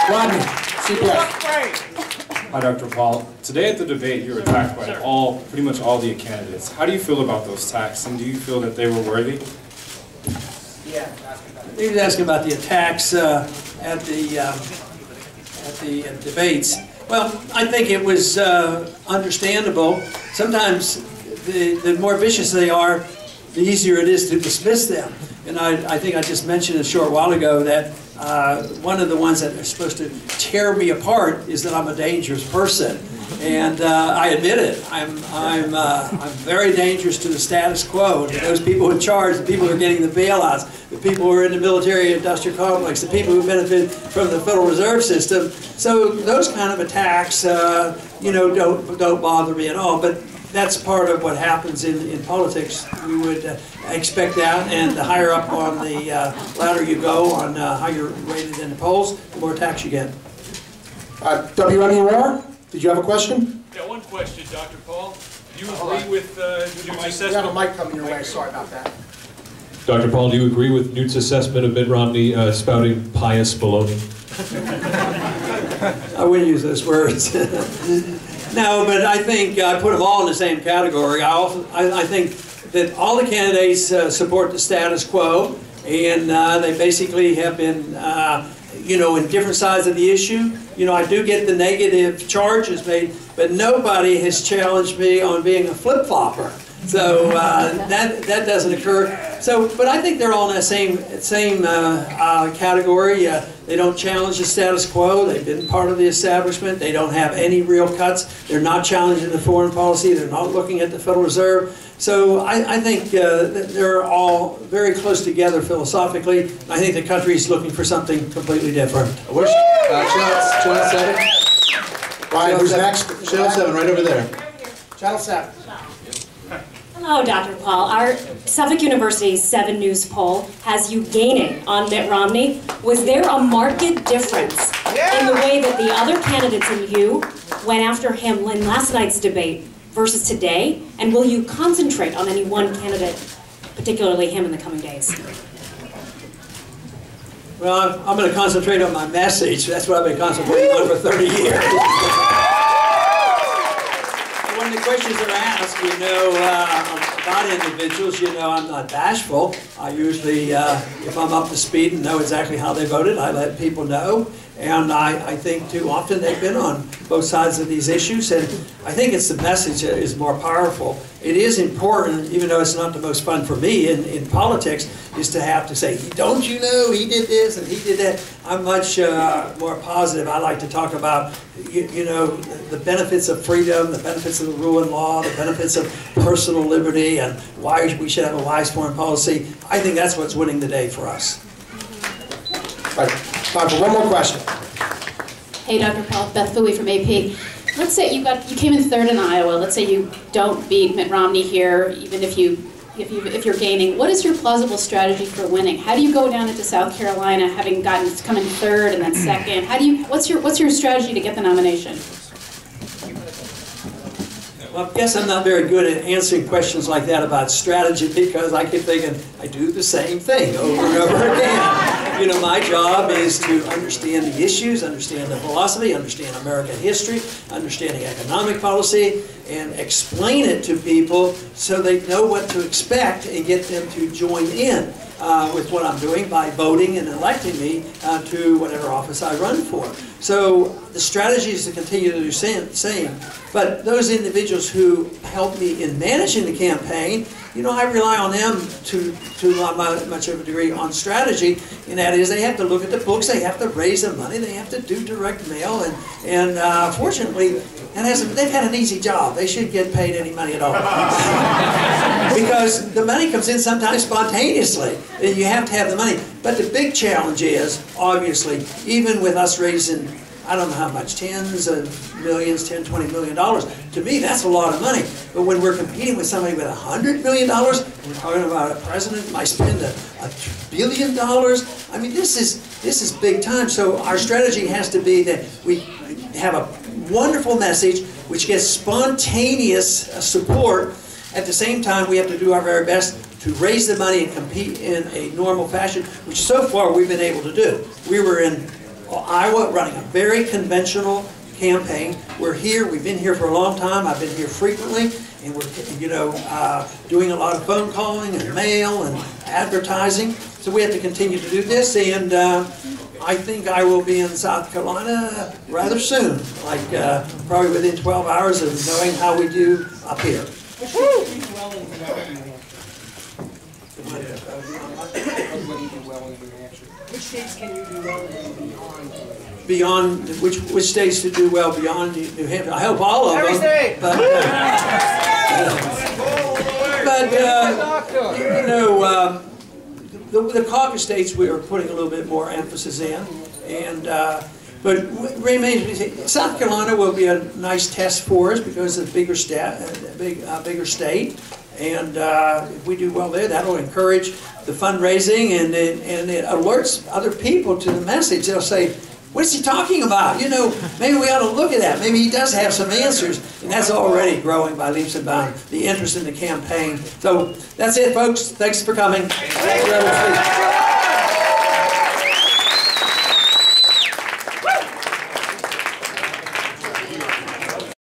Rodney, CPS. Hi, Dr. Paul. Today at the debate, you were attacked by pretty much all the candidates. How do you feel about those attacks, and do you feel that they were worthy? He was asking about the attacks at the debates. Well, I think it was understandable. Sometimes the more vicious they are, the easier it is to dismiss them. And I think I just mentioned a short while ago that one of the ones that are supposed to tear me apart is that I'm a dangerous person. And I admit it. I'm very dangerous to the status quo, to those people in charge, the people who are getting the bailouts, the people who are in the military-industrial complex, the people who benefit from the Federal Reserve System. So those kind of attacks, you know, don't bother me at all. But that's part of what happens in politics. We would expect that, and the higher up on the ladder you go on how you're rated in the polls, the more attacks you get. WMUR, did you have a question? Yeah, one question, Dr. Paul. Do you agree with Newt's We have a assessment? mic coming your way, sorry about that. Dr. Paul, do you agree with Newt's assessment of Mitt Romney spouting pious baloney? I wouldn't use those words. No, but I think I put them all in the same category. I think that all the candidates support the status quo, and they basically have been, you know, in different sides of the issue. You know, I do get the negative charges made, but nobody has challenged me on being a flip-flopper. So that doesn't occur. So, but I think they're all in the same category. They don't challenge the status quo. They've been part of the establishment. They don't have any real cuts. They're not challenging the foreign policy. They're not looking at the Federal Reserve. So I think that they're all very close together philosophically. I think the country is looking for something completely different. Channel 7. Ryan, who's next? Channel 7, right over there. Channel 7. Hello, Dr. Paul. Our Suffolk University's 7 News poll has you gaining on Mitt Romney. Was there a marked difference in the way that the other candidates and you went after him in last night's debate versus today? And will you concentrate on any one candidate, particularly him, in the coming days? Well, I'm going to concentrate on my message. That's what I've been concentrating on for 30 years. When the questions are asked, you know, about individuals, you know, I'm not bashful. I usually, if I'm up to speed and know exactly how they voted, I let people know. And I think too often they've been on both sides of these issues, and I think it's the message that is more powerful. It is important, even though it's not the most fun for me in politics, is to have to say, don't you know he did this and he did that. I'm much more positive. I like to talk about, you know, the benefits of freedom, the benefits of the rule of law, the benefits of personal liberty, and why we should have a wise foreign policy. I think that's what's winning the day for us. Right. Time for one more question. Hey, Dr. Paul, Beth Bowie from AP. Let's say you came in 3rd in Iowa. Let's say you don't beat Mitt Romney here, even if you're gaining. What is your plausible strategy for winning? How do you go down into South Carolina, having come in 3rd and then 2nd? What's your strategy to get the nomination? Well, I guess I'm not very good at answering questions like that about strategy, because I keep thinking I do the same thing over and over again. You know, my job is to understand the issues, understand the philosophy, understand American history, understanding economic policy, and explain it to people so they know what to expect and get them to join in with what I'm doing by voting and electing me to whatever office I run for. So the strategy is to continue to do the same. But those individuals who help me in managing the campaign, you know, I rely on them to much of a degree on strategy, and that is they have to look at the books, they have to raise the money, they have to do direct mail, and fortunately, they've had an easy job. They shouldn't get paid any money at all. Because the money comes in sometimes spontaneously, and you have to have the money. But the big challenge is, obviously, even with us raising, I don't know how much, tens of millions, $10, $20 million. To me, that's a lot of money. But when we're competing with somebody with $100 million, we're talking about a president who might spend $1 billion. I mean, this is big time. So our strategy has to be that we have a wonderful message which gets spontaneous support. At the same time, we have to do our very best to raise the money and compete in a normal fashion, which so far we've been able to do. We were in Iowa, running a very conventional campaign. We're here, we've been here for a long time, I've been here frequently, and we're, doing a lot of phone calling and mail and advertising. So we have to continue to do this, and I think I will be in South Carolina rather soon, like probably within 12 hours of knowing how we do up here. Which states can you do well in beyond? Beyond, which states to do well beyond New Hampshire? I hope all of them. Every state! But the caucus states we are putting a little bit more emphasis in, and but South Carolina will be a nice test for us because it's a bigger state, and if we do well there, that'll encourage the fundraising, and it alerts other people to the message. They'll say, "What's he talking about? Maybe we ought to look at that. Maybe he does have some answers." And that's already growing by leaps and bounds, the interest in the campaign. So that's it, folks. Thanks for coming.